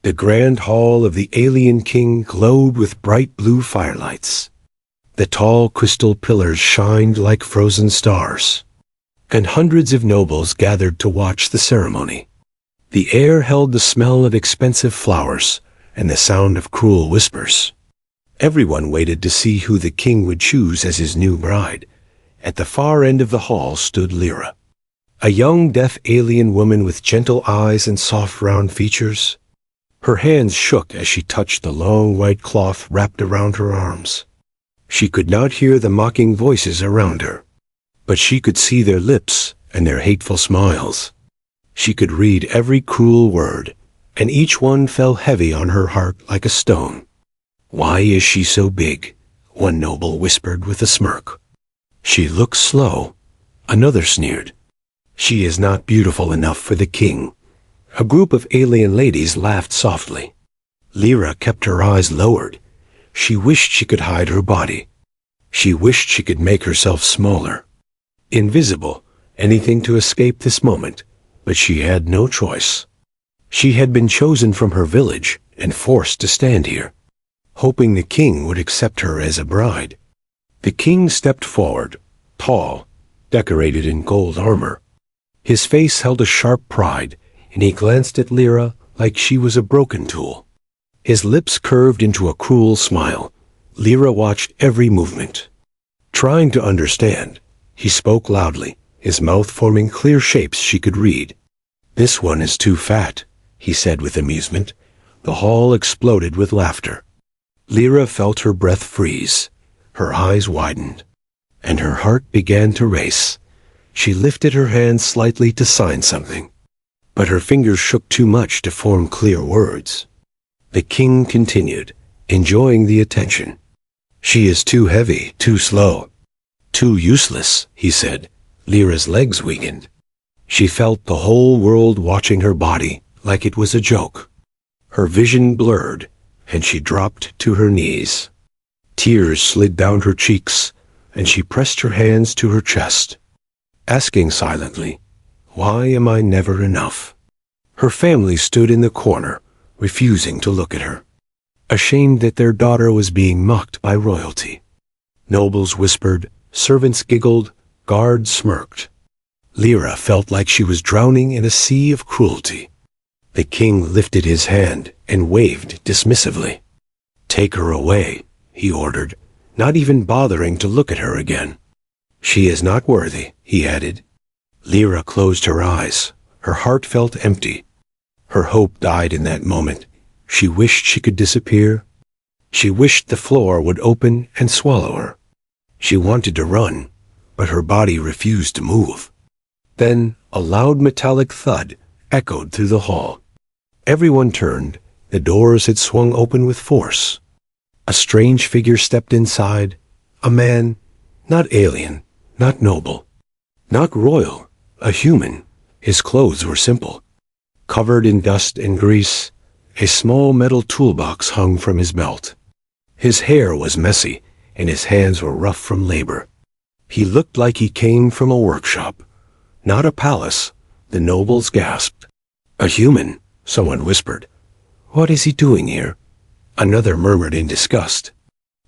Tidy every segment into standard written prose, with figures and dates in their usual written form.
The grand hall of the alien king glowed with bright blue firelights. The tall crystal pillars shined like frozen stars, and hundreds of nobles gathered to watch the ceremony. The air held the smell of expensive flowers and the sound of cruel whispers. Everyone waited to see who the king would choose as his new bride. At the far end of the hall stood Lyra, a young deaf alien woman with gentle eyes and soft round features. Her hands shook as she touched the long white cloth wrapped around her arms. She could not hear the mocking voices around her, but she could see their lips and their hateful smiles. She could read every cruel word, and each one fell heavy on her heart like a stone. "Why is she so big?" one noble whispered with a smirk. "She looks slow," another sneered. "She is not beautiful enough for the king." A group of alien ladies laughed softly. Lyra kept her eyes lowered. She wished she could hide her body. She wished she could make herself smaller, invisible, anything to escape this moment. But she had no choice. She had been chosen from her village and forced to stand here, hoping the king would accept her as a bride. The king stepped forward, tall, decorated in gold armor. His face held a sharp pride, and he glanced at Lyra like she was a broken tool. His lips curved into a cruel smile. Lyra watched every movement. Trying to understand, he spoke loudly, his mouth forming clear shapes she could read. "This one is too fat," he said with amusement. The hall exploded with laughter. Lyra felt her breath freeze. Her eyes widened, and her heart began to race. She lifted her hand slightly to sign something, but her fingers shook too much to form clear words. The king continued, enjoying the attention. "She is too heavy, too slow, too useless," he said. Lyra's legs weakened. She felt the whole world watching her body like it was a joke. Her vision blurred, and she dropped to her knees. Tears slid down her cheeks, and she pressed her hands to her chest, asking silently, "Why am I never enough?" Her family stood in the corner, refusing to look at her, ashamed that their daughter was being mocked by royalty. Nobles whispered, servants giggled, guards smirked. Lyra felt like she was drowning in a sea of cruelty. The king lifted his hand and waved dismissively. "Take her away," he ordered, not even bothering to look at her again. "She is not worthy," he added. Lyra closed her eyes. Her heart felt empty. Her hope died in that moment. She wished she could disappear. She wished the floor would open and swallow her. She wanted to run, but her body refused to move. Then a loud metallic thud echoed through the hall. Everyone turned. The doors had swung open with force. A strange figure stepped inside. A man, not alien, not noble, not royal, a human. His clothes were simple. Covered in dust and grease, a small metal toolbox hung from his belt. His hair was messy, and his hands were rough from labor. He looked like he came from a workshop, not a palace. The nobles gasped. "A human," someone whispered. "What is he doing here?" Another murmured in disgust.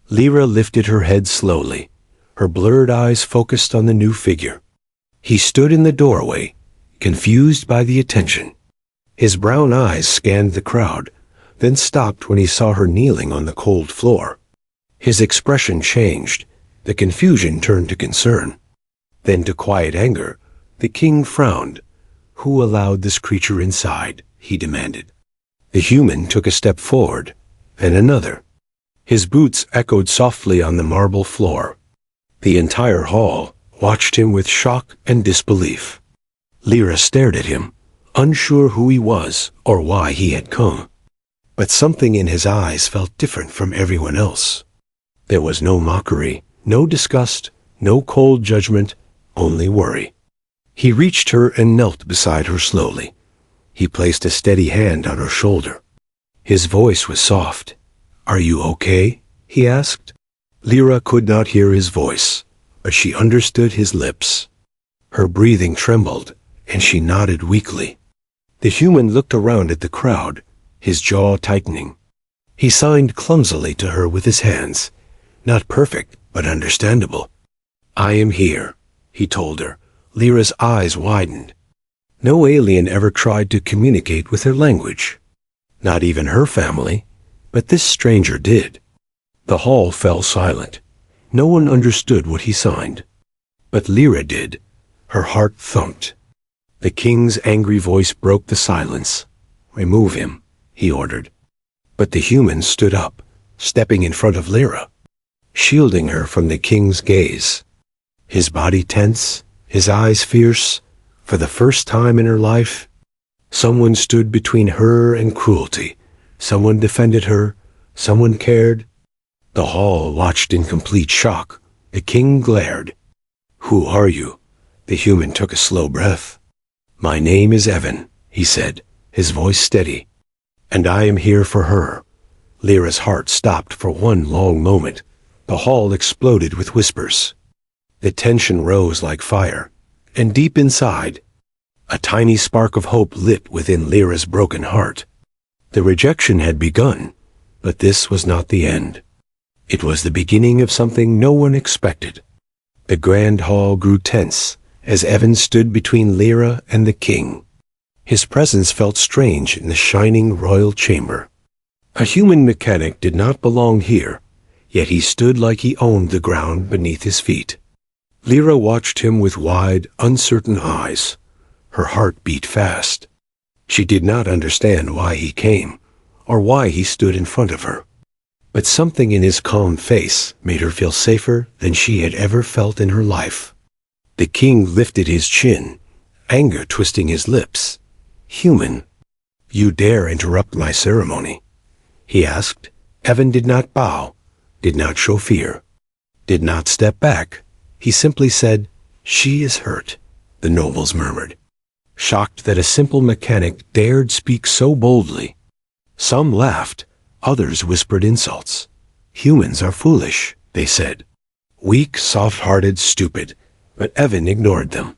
Lyra lifted her head slowly, her blurred eyes focused on the new figure. He stood in the doorway, confused by the attention. His brown eyes scanned the crowd, then stopped when he saw her kneeling on the cold floor. His expression changed. The confusion turned to concern, then to quiet anger. The king frowned. "Who allowed this creature inside?" he demanded. The human took a step forward, then another. His boots echoed softly on the marble floor. The entire hall watched him with shock and disbelief. Lyra stared at him, unsure who he was or why he had come. But something in his eyes felt different from everyone else. There was no mockery, no disgust, no cold judgment, only worry. He reached her and knelt beside her slowly. He placed a steady hand on her shoulder. His voice was soft. "Are you okay?" he asked. Lyra could not hear his voice, but she understood his lips. Her breathing trembled, and she nodded weakly. The human looked around at the crowd, his jaw tightening. He signed clumsily to her with his hands. Not perfect, but understandable. "I am here," he told her. Lyra's eyes widened. No alien ever tried to communicate with her language. Not even her family, but this stranger did. The hall fell silent. No one understood what he signed. But Lyra did. Her heart thumped. The king's angry voice broke the silence. "Remove him," he ordered. But the human stood up, stepping in front of Lyra, shielding her from the king's gaze. His body tense, his eyes fierce. For the first time in her life, someone stood between her and cruelty. Someone defended her. Someone cared. The hall watched in complete shock. The king glared. "Who are you?" The human took a slow breath. "My name is Evan," he said, his voice steady. "And I am here for her." Lyra's heart stopped for one long moment. The hall exploded with whispers. The tension rose like fire, and deep inside, a tiny spark of hope lit within Lyra's broken heart. The rejection had begun, but this was not the end. It was the beginning of something no one expected. The grand hall grew tense as Evan stood between Lyra and the king. His presence felt strange in the shining royal chamber. A human mechanic did not belong here, yet he stood like he owned the ground beneath his feet. Lyra watched him with wide, uncertain eyes. Her heart beat fast. She did not understand why he came, or why he stood in front of her. But something in his calm face made her feel safer than she had ever felt in her life. The king lifted his chin, anger twisting his lips. "Human, you dare interrupt my ceremony?" he asked. Evan did not bow, did not show fear, did not step back. He simply said, "She is hurt," the nobles murmured, shocked that a simple mechanic dared speak so boldly. Some laughed, others whispered insults. "Humans are foolish," they said. "Weak, soft-hearted, stupid," but Evan ignored them.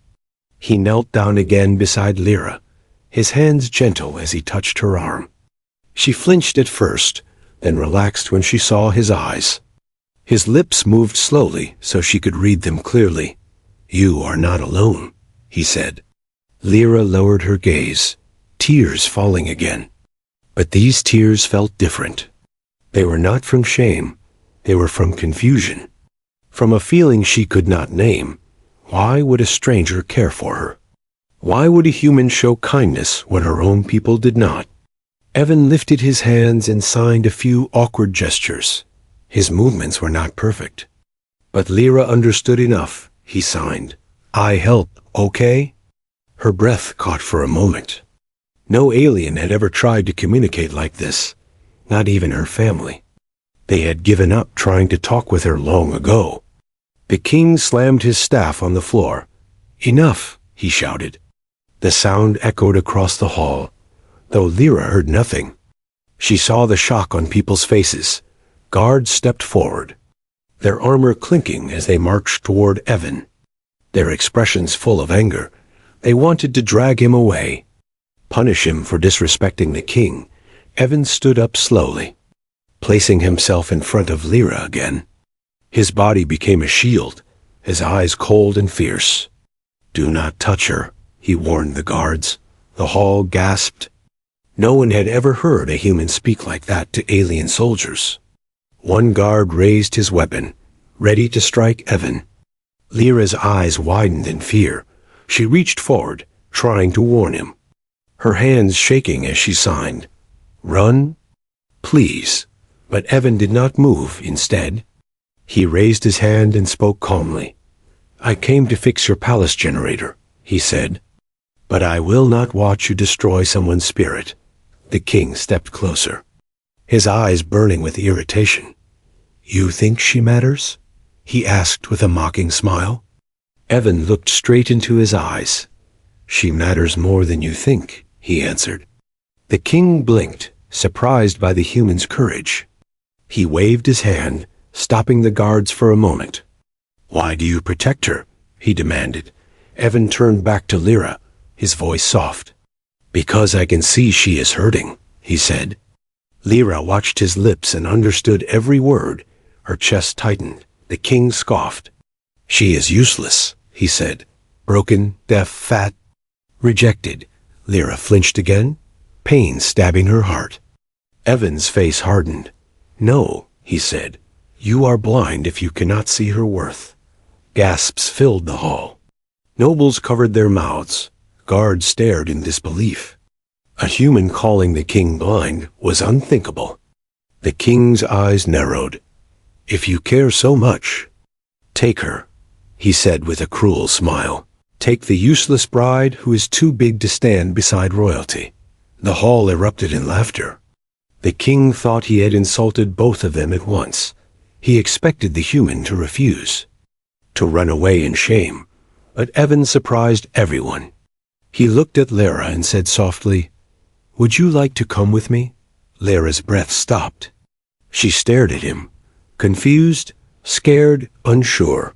He knelt down again beside Lyra, his hands gentle as he touched her arm. She flinched at first, then relaxed when she saw his eyes. His lips moved slowly so she could read them clearly. "You are not alone," he said. Lyra lowered her gaze, tears falling again. But these tears felt different. They were not from shame. They were from confusion. From a feeling she could not name. Why would a stranger care for her? Why would a human show kindness when her own people did not? Evan lifted his hands and signed a few awkward gestures. His movements were not perfect. But Lyra understood enough. He signed, "I help, okay?" Her breath caught for a moment. No alien had ever tried to communicate like this, not even her family. They had given up trying to talk with her long ago. The king slammed his staff on the floor. "Enough," he shouted. The sound echoed across the hall, though Lyra heard nothing. She saw the shock on people's faces. Guards stepped forward, their armor clinking as they marched toward Evan, their expressions full of anger. They wanted to drag him away, punish him for disrespecting the king. Evan stood up slowly, placing himself in front of Lyra again. His body became a shield, his eyes cold and fierce. "Do not touch her," he warned the guards. The hall gasped. No one had ever heard a human speak like that to alien soldiers. One guard raised his weapon, ready to strike Evan. Lyra's eyes widened in fear. She reached forward, trying to warn him, her hands shaking as she signed, "Run, please." But Evan did not move. Instead, he raised his hand and spoke calmly. "I came to fix your palace generator," he said. "But I will not watch you destroy someone's spirit." The king stepped closer, his eyes burning with irritation. "You think she matters?" he asked with a mocking smile. Evan looked straight into his eyes. "She matters more than you think," he answered. The king blinked, surprised by the human's courage. He waved his hand, stopping the guards for a moment. "Why do you protect her?" he demanded. Evan turned back to Lyra, his voice soft. "Because I can see she is hurting," he said. Lyra watched his lips and understood every word. Her chest tightened. The king scoffed. She is useless, he said. Broken, deaf, fat. Rejected. Lyra flinched again, pain stabbing her heart. Evan's face hardened. No, he said. You are blind if you cannot see her worth. Gasps filled the hall. Nobles covered their mouths. Guards stared in disbelief. A human calling the king blind was unthinkable. The king's eyes narrowed. If you care so much, take her, he said with a cruel smile. Take the useless bride who is too big to stand beside royalty. The hall erupted in laughter. The king thought he had insulted both of them at once. He expected the human to refuse, to run away in shame. But Evan surprised everyone. He looked at Lyra and said softly, "Would you like to come with me?" Lyra's breath stopped. She stared at him, confused, scared, unsure.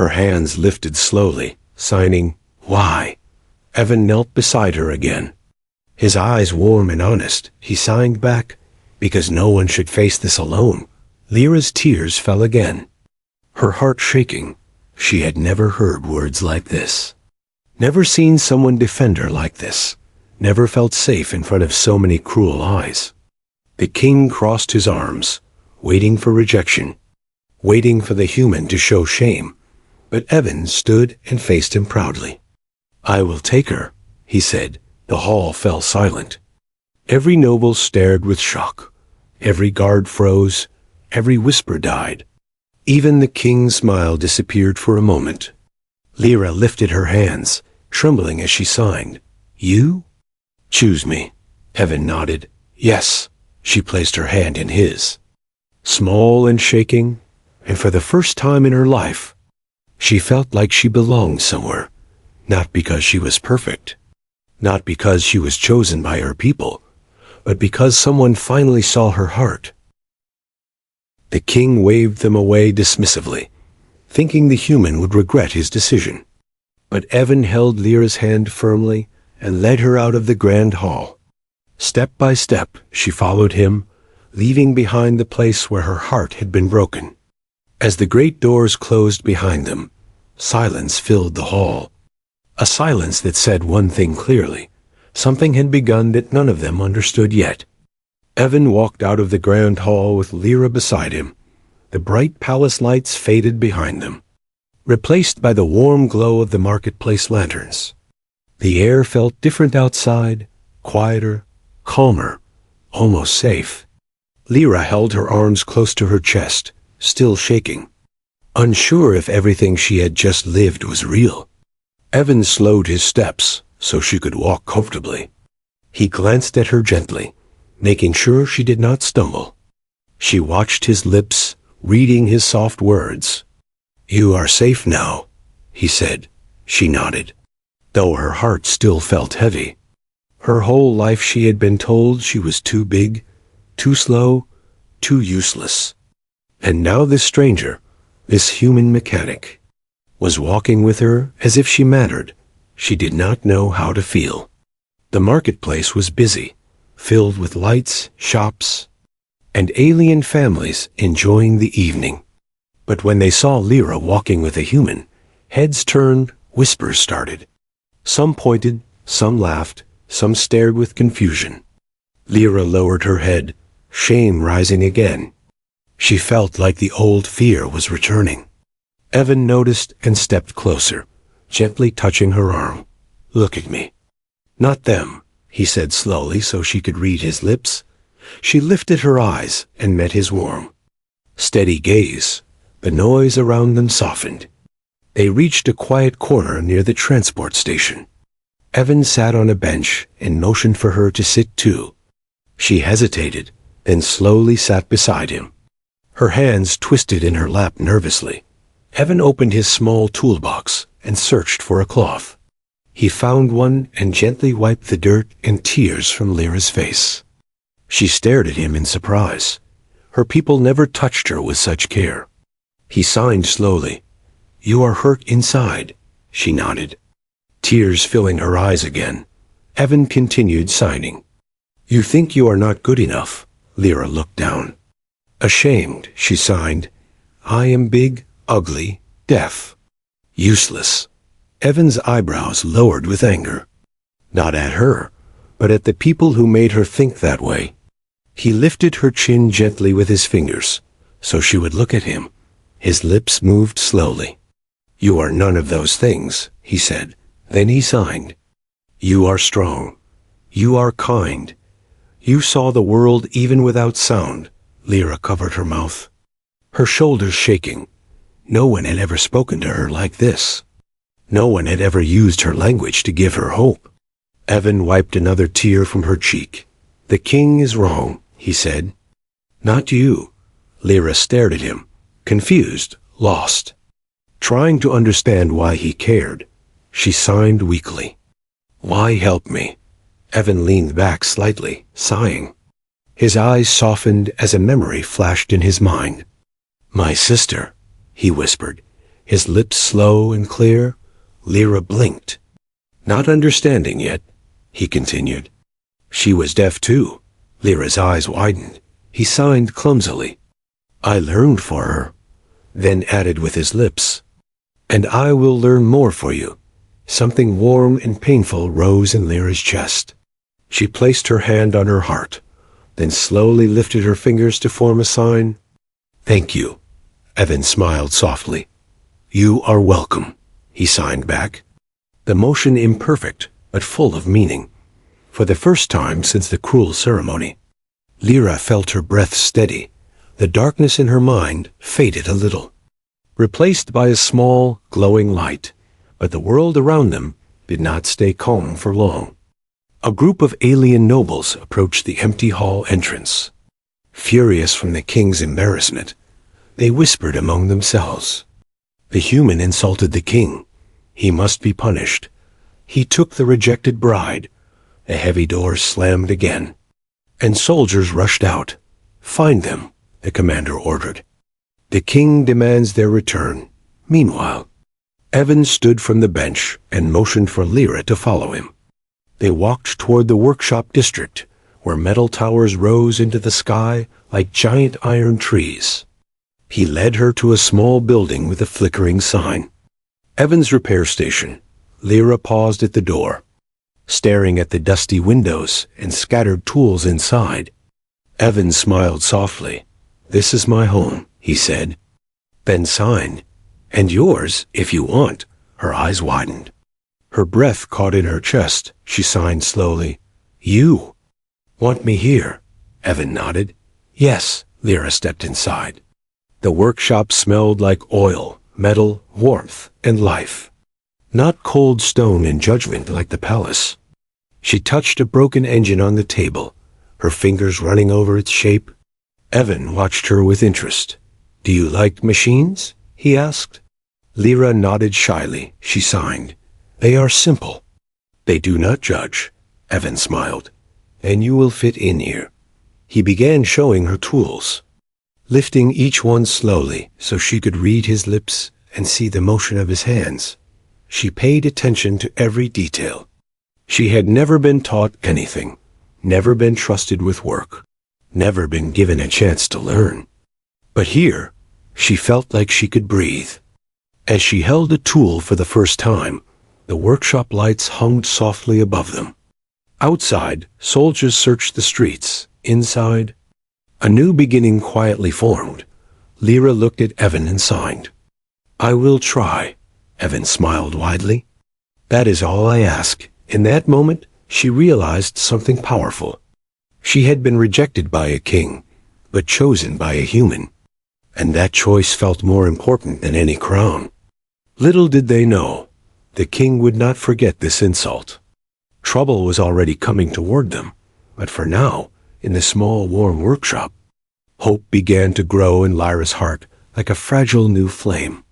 Her hands lifted slowly, signing, "Why?" Evan knelt beside her again. His eyes warm and honest, he signed back, "Because no one should face this alone." Lyra's tears fell again, her heart shaking. She had never heard words like this. Never seen someone defend her like this. Never felt safe in front of so many cruel eyes. The king crossed his arms, waiting for rejection, waiting for the human to show shame. But Evan stood and faced him proudly. "I will take her," he said. The hall fell silent. Every noble stared with shock. Every guard froze. Every whisper died. Even the king's smile disappeared for a moment. Lyra lifted her hands, trembling as she signed. "You? Choose me." Evan nodded. "Yes." She placed her hand in his. Small and shaking, and for the first time in her life, she felt like she belonged somewhere. Not because she was perfect. Not because she was chosen by her people, but because someone finally saw her heart. The king waved them away dismissively, thinking the human would regret his decision. But Evan held Lyra's hand firmly and led her out of the grand hall. Step by step, she followed him, leaving behind the place where her heart had been broken. As the great doors closed behind them, silence filled the hall. A silence that said one thing clearly. Something had begun that none of them understood yet. Evan walked out of the grand hall with Lyra beside him. The bright palace lights faded behind them, replaced by the warm glow of the marketplace lanterns. The air felt different outside, quieter, calmer, almost safe. Lyra held her arms close to her chest, still shaking, unsure if everything she had just lived was real. Evan slowed his steps so she could walk comfortably. He glanced at her gently, making sure she did not stumble. She watched his lips, reading his soft words. "You are safe now," he said. She nodded, though her heart still felt heavy. Her whole life she had been told she was too big, too slow, too useless. And now this stranger, this human mechanic, was walking with her as if she mattered. She did not know how to feel. The marketplace was busy, filled with lights, shops, and alien families enjoying the evening. But when they saw Lyra walking with a human, heads turned, whispers started. Some pointed, some laughed, some stared with confusion. Lyra lowered her head, shame rising again. She felt like the old fear was returning. Evan noticed and stepped closer, gently touching her arm. "Look at me." "Not them," he said slowly so she could read his lips. She lifted her eyes and met his warm, steady gaze. The noise around them softened. They reached a quiet corner near the transport station. Evan sat on a bench and motioned for her to sit too. She hesitated, then slowly sat beside him. Her hands twisted in her lap nervously. Evan opened his small toolbox and searched for a cloth. He found one and gently wiped the dirt and tears from Lyra's face. She stared at him in surprise. Her people never touched her with such care. He signed slowly. "You are hurt inside," she nodded, tears filling her eyes again. Evan continued signing. You think you are not good enough. Lyra looked down. Ashamed, she sighed. I am big, ugly, deaf. Useless. Evan's eyebrows lowered with anger. Not at her, but at the people who made her think that way. He lifted her chin gently with his fingers, so she would look at him. His lips moved slowly. You are none of those things, he said. Then he signed. You are strong. You are kind. You saw the world even without sound. Lyra covered her mouth, her shoulders shaking. No one had ever spoken to her like this. No one had ever used her language to give her hope. Evan wiped another tear from her cheek. The king is wrong, he said. Not you. Lyra stared at him, confused, lost. Trying to understand why he cared, she signed weakly. Why help me? Evan leaned back slightly, sighing. His eyes softened as a memory flashed in his mind. My sister, he whispered, his lips slow and clear. Lyra blinked. Not understanding yet, he continued. She was deaf too. Lyra's eyes widened. He signed clumsily. I learned for her, then added with his lips. And I will learn more for you. Something warm and painful rose in Lyra's chest. She placed her hand on her heart, then slowly lifted her fingers to form a sign. Thank you. Evan smiled softly. You are welcome, he signed back. The motion imperfect, but full of meaning. For the first time since the cruel ceremony, Lyra felt her breath steady. The darkness in her mind faded a little, replaced by a small, glowing light. But the world around them did not stay calm for long. A group of alien nobles approached the empty hall entrance. Furious from the king's embarrassment, they whispered among themselves. The human insulted the king. He must be punished. He took the rejected bride. A heavy door slammed again, and soldiers rushed out. Find them, the commander ordered. The king demands their return. Meanwhile, Evan stood from the bench and motioned for Lyra to follow him. They walked toward the workshop district, where metal towers rose into the sky like giant iron trees. He led her to a small building with a flickering sign. Evan's repair station. Lyra paused at the door, staring at the dusty windows and scattered tools inside. Evan smiled softly. This is my home, he said. Then signed. And yours, if you want. Her eyes widened. Her breath caught in her chest. She signed slowly. You want me here? Evan nodded. Yes. Lyra stepped inside. The workshop smelled like oil, metal, warmth, and life. Not cold stone and judgment like the palace. She touched a broken engine on the table, her fingers running over its shape. Evan watched her with interest. Do you like machines? He asked. Lyra nodded shyly. She signed. They are simple. They do not judge. Evan smiled. And you will fit in here. He began showing her tools, lifting each one slowly so she could read his lips and see the motion of his hands. She paid attention to every detail. She had never been taught anything, never been trusted with work, never been given a chance to learn. But here, she felt like she could breathe. As she held a tool for the first time, the workshop lights hung softly above them. Outside, soldiers searched the streets. Inside, a new beginning quietly formed. Lyra looked at Evan and signed. I will try. Evan smiled widely. That is all I ask. In that moment, she realized something powerful. She had been rejected by a king, but chosen by a human. And that choice felt more important than any crown. Little did they know, the king would not forget this insult. Trouble was already coming toward them, but for now, in the small, warm workshop, hope began to grow in Lyra's heart like a fragile new flame.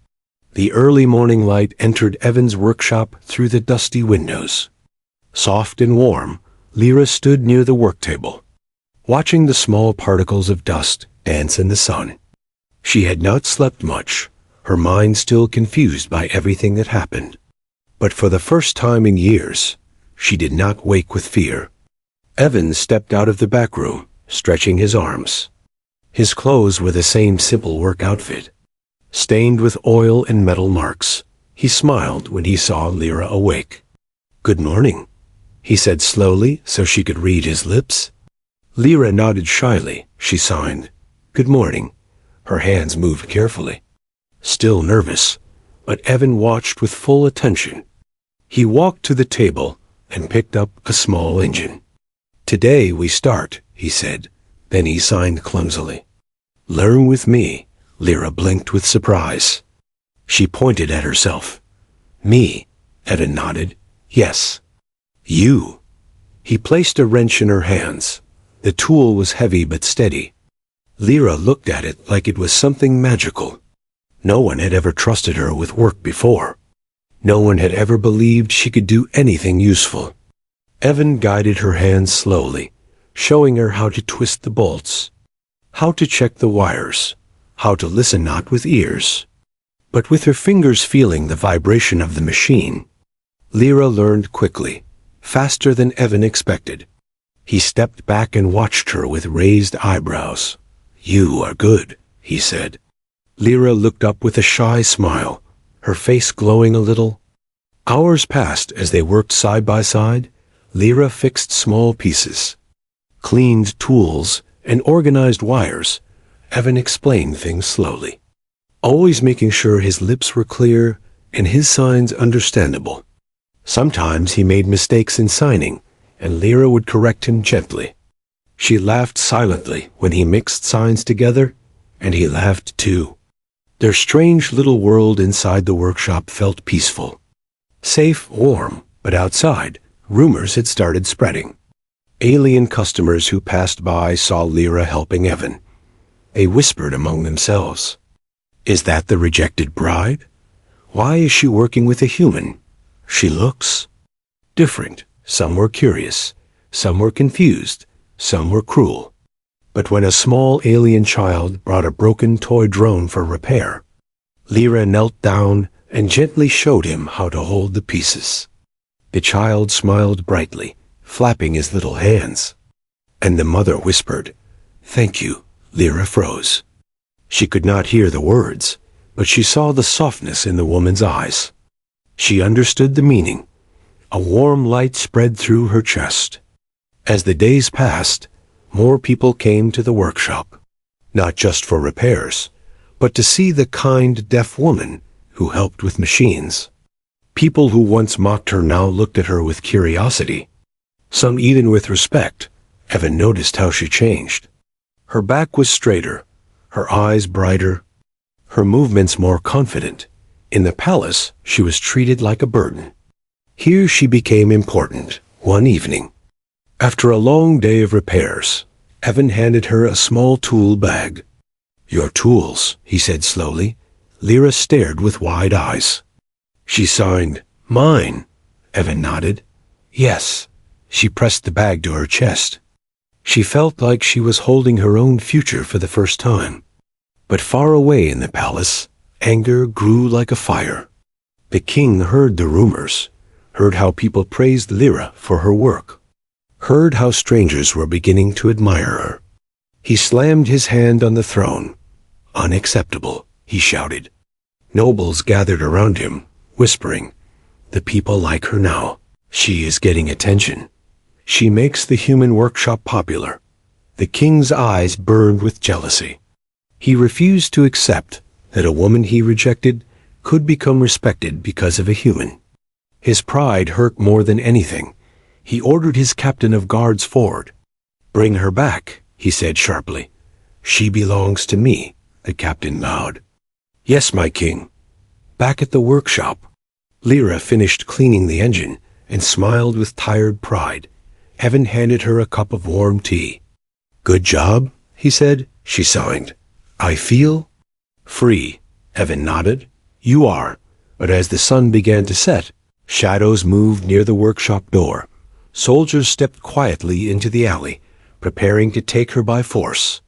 The early morning light entered Evan's workshop through the dusty windows. Soft and warm, Lyra stood near the work table, watching the small particles of dust dance in the sun. She had not slept much, her mind still confused by everything that happened. But for the first time in years, she did not wake with fear. Evan stepped out of the back room, stretching his arms. His clothes were the same simple work outfit. Stained with oil and metal marks, he smiled when he saw Lyra awake. "Good morning," he said slowly so she could read his lips. Lyra nodded shyly. She signed, "Good morning." Her hands moved carefully. Still nervous, but Evan watched with full attention. He walked to the table and picked up a small engine. "Today we start," he said. Then he signed clumsily. "Learn with me." Lyra blinked with surprise. She pointed at herself. "Me?" Evan nodded. "Yes. You." He placed a wrench in her hands. The tool was heavy but steady. Lyra looked at it like it was something magical. No one had ever trusted her with work before. No one had ever believed she could do anything useful. Evan guided her hands slowly, showing her how to twist the bolts, how to check the wires, how to listen not with ears, but with her fingers feeling the vibration of the machine. Lyra learned quickly, faster than Evan expected. He stepped back and watched her with raised eyebrows. "You are good," he said. Lyra looked up with a shy smile, her face glowing a little. Hours passed as they worked side by side. Lyra fixed small pieces, cleaned tools, and organized wires. Evan explained things slowly, always making sure his lips were clear and his signs understandable. Sometimes he made mistakes in signing, and Lyra would correct him gently. She laughed silently when he mixed signs together, and he laughed too. Their strange little world inside the workshop felt peaceful. Safe, warm, but outside, rumors had started spreading. Alien customers who passed by saw Lyra helping Evan. They whispered among themselves, "Is that the rejected bride? Why is she working with a human? She looks different." Some were curious, some were confused, some were cruel. But when a small alien child brought a broken toy drone for repair, Lyra knelt down and gently showed him how to hold the pieces. The child smiled brightly, flapping his little hands. And the mother whispered, "Thank you." Lyra froze. She could not hear the words, but she saw the softness in the woman's eyes. She understood the meaning. A warm light spread through her chest. As the days passed, more people came to the workshop, not just for repairs, but to see the kind deaf woman who helped with machines. People who once mocked her now looked at her with curiosity, some even with respect. Evan noticed how she changed. Her back was straighter, her eyes brighter, her movements more confident. In the palace, she was treated like a burden. Here she became important. One evening, after a long day of repairs, Evan handed her a small tool bag. "Your tools," he said slowly. Lyra stared with wide eyes. She signed, "Mine." Evan nodded. "Yes." She pressed the bag to her chest. She felt like she was holding her own future for the first time. But far away in the palace, anger grew like a fire. The king heard the rumors, heard how people praised Lyra for her work, heard how strangers were beginning to admire her. He slammed his hand on the throne. "Unacceptable," he shouted. Nobles gathered around him, whispering, "The people like her now. She is getting attention. She makes the human workshop popular." The king's eyes burned with jealousy. He refused to accept that a woman he rejected could become respected because of a human. His pride hurt more than anything. He ordered his captain of guards forward. "Bring her back," he said sharply. "She belongs to me," the captain bowed. "Yes, my king." Back at the workshop, Lyra finished cleaning the engine and smiled with tired pride. Evan handed her a cup of warm tea. "Good job," he said. She signed. "I feel free." Evan nodded. "You are." But as the sun began to set, shadows moved near the workshop door. Soldiers stepped quietly into the alley, preparing to take her by force.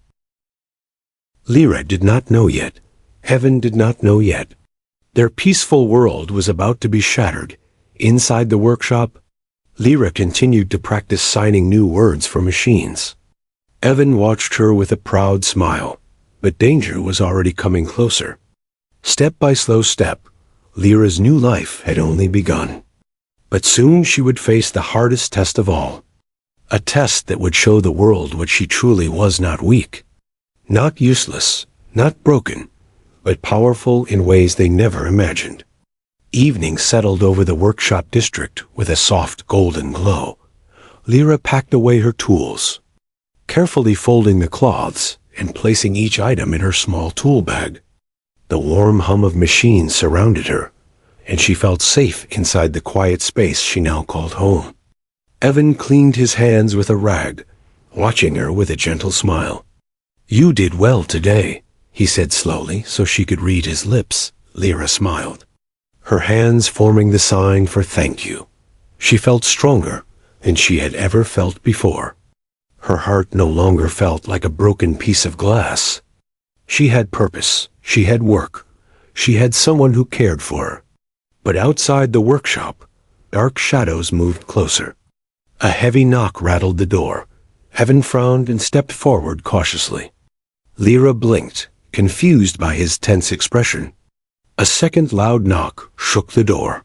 Lyra did not know yet. Evan did not know yet. Their peaceful world was about to be shattered. Inside the workshop, Lyra continued to practice signing new words for machines. Evan watched her with a proud smile, but danger was already coming closer. Step by slow step, Lyra's new life had only begun. But soon she would face the hardest test of all. A test that would show the world what she truly was: not weak, not useless, not broken, but powerful in ways they never imagined. Evening settled over the workshop district with a soft golden glow. Lyra packed away her tools, carefully folding the cloths and placing each item in her small tool bag. The warm hum of machines surrounded her, and she felt safe inside the quiet space she now called home. Evan cleaned his hands with a rag, watching her with a gentle smile. "You did well today," he said slowly so she could read his lips. Lyra smiled, her hands forming the sign for thank you. She felt stronger than she had ever felt before. Her heart no longer felt like a broken piece of glass. She had purpose, she had work, she had someone who cared for her. But outside the workshop, dark shadows moved closer. A heavy knock rattled the door. Evan frowned and stepped forward cautiously. Lyra blinked, confused by his tense expression. A second loud knock shook the door,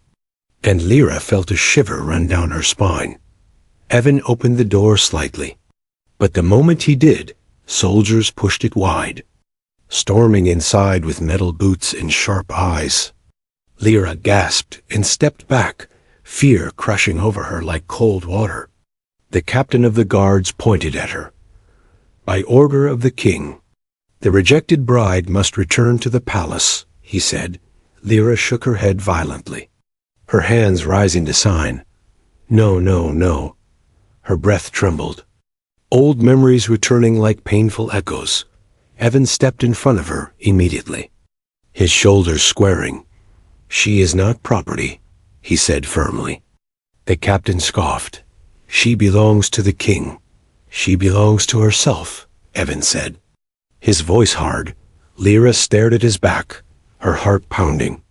and Lyra felt a shiver run down her spine. Evan opened the door slightly, but the moment he did, soldiers pushed it wide, storming inside with metal boots and sharp eyes. Lyra gasped and stepped back, fear crushing over her like cold water. The captain of the guards pointed at her. "By order of the king, the rejected bride must return to the palace," he said. Lyra shook her head violently, her hands rising to sign. "No, no, no." Her breath trembled, old memories returning like painful echoes. Evan stepped in front of her immediately, his shoulders squaring. "She is not property," he said firmly. The captain scoffed. "She belongs to the king. She belongs to herself," Evan said, his voice hard. Lyra stared at his back, her heart pounding.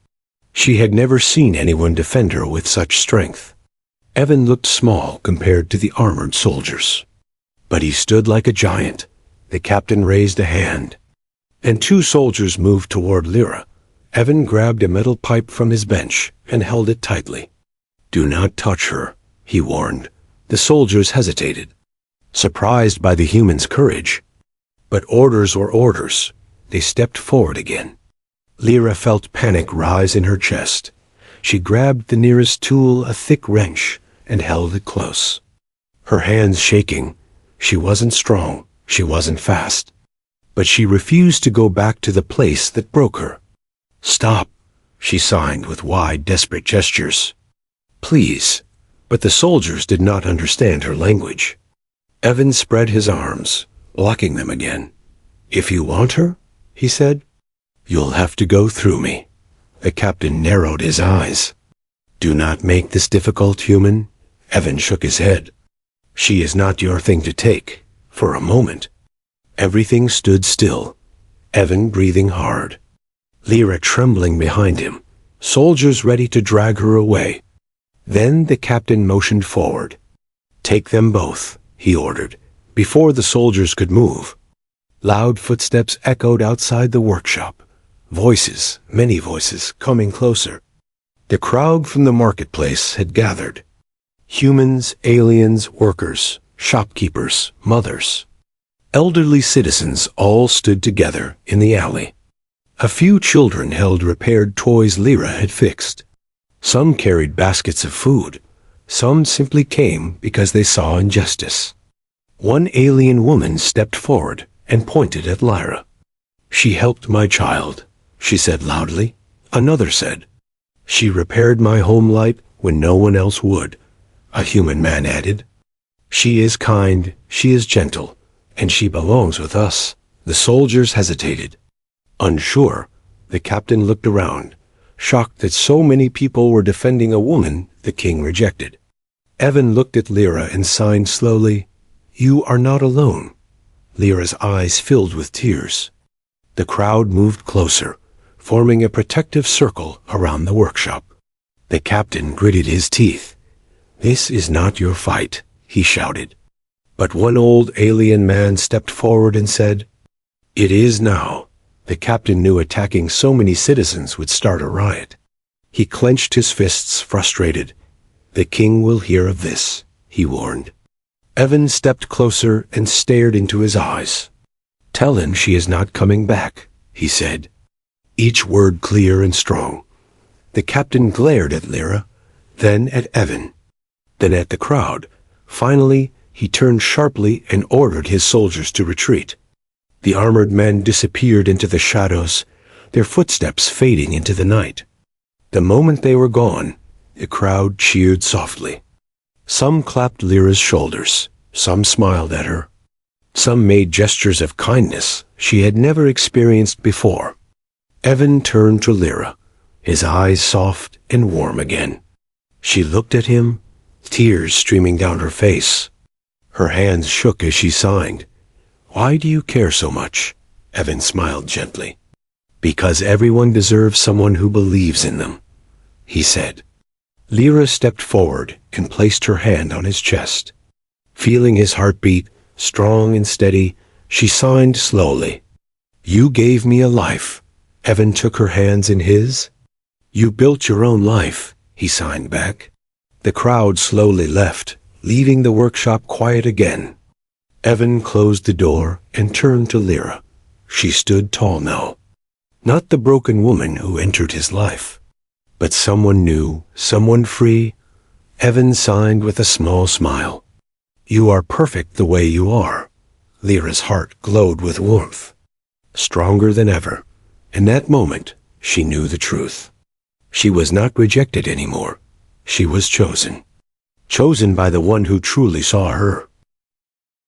She had never seen anyone defend her with such strength. Evan looked small compared to the armored soldiers, but he stood like a giant. The captain raised a hand, and two soldiers moved toward Lyra. Evan grabbed a metal pipe from his bench and held it tightly. "Do not touch her," he warned. The soldiers hesitated, surprised by the human's courage. But orders were orders. They stepped forward again. Lyra felt panic rise in her chest. She grabbed the nearest tool, a thick wrench, and held it close, her hands shaking. She wasn't strong, she wasn't fast, but she refused to go back to the place that broke her. "Stop," she signed with wide, desperate gestures. "Please." But the soldiers did not understand her language. Evan spread his arms, locking them again. "If you want her," he said, "you'll have to go through me." The captain narrowed his eyes. "Do not make this difficult, human." Evan shook his head. "She is not your thing to take." For a moment, everything stood still. Evan breathing hard, Lyra trembling behind him, soldiers ready to drag her away. Then the captain motioned forward. "Take them both," he ordered, before the soldiers could move. Loud footsteps echoed outside the workshop. Voices, many voices, coming closer. The crowd from the marketplace had gathered. Humans, aliens, workers, shopkeepers, mothers. Elderly citizens all stood together in the alley. A few children held repaired toys Lyra had fixed. Some carried baskets of food. Some simply came because they saw injustice. One alien woman stepped forward and pointed at Lyra. "She helped my child," she said loudly. Another said, "She repaired my home light when no one else would," a human man added. "She is kind, she is gentle, and she belongs with us." The soldiers hesitated. Unsure, the captain looked around, shocked that so many people were defending a woman the king rejected. Evan looked at Lyra and signed slowly, "You are not alone." Lyra's eyes filled with tears. The crowd moved closer, forming a protective circle around the workshop. The captain gritted his teeth. "This is not your fight," he shouted. But one old alien man stepped forward and said, "It is now." The captain knew attacking so many citizens would start a riot. He clenched his fists, frustrated. "The king will hear of this," he warned. Evan stepped closer and stared into his eyes. "Tell him she is not coming back," he said, each word clear and strong. The captain glared at Lyra, then at Evan, then at the crowd. Finally, he turned sharply and ordered his soldiers to retreat. The armored men disappeared into the shadows, their footsteps fading into the night. The moment they were gone, the crowd cheered softly. Some clapped Lyra's shoulders, some smiled at her. Some made gestures of kindness she had never experienced before. Evan turned to Lyra, his eyes soft and warm again. She looked at him, tears streaming down her face. Her hands shook as she signed. "Why do you care so much?" Evan smiled gently. "Because everyone deserves someone who believes in them," he said. Lyra stepped forward and placed her hand on his chest. Feeling his heartbeat, strong and steady, she signed slowly. "You gave me a life." Evan took her hands in his. "You built your own life," he signed back. The crowd slowly left, leaving the workshop quiet again. Evan closed the door and turned to Lyra. She stood tall now. Not the broken woman who entered his life, but someone new, someone free. Evan signed with a small smile. "You are perfect the way you are." Lyra's heart glowed with warmth. Stronger than ever. In that moment, she knew the truth. She was not rejected anymore. She was chosen. Chosen by the one who truly saw her.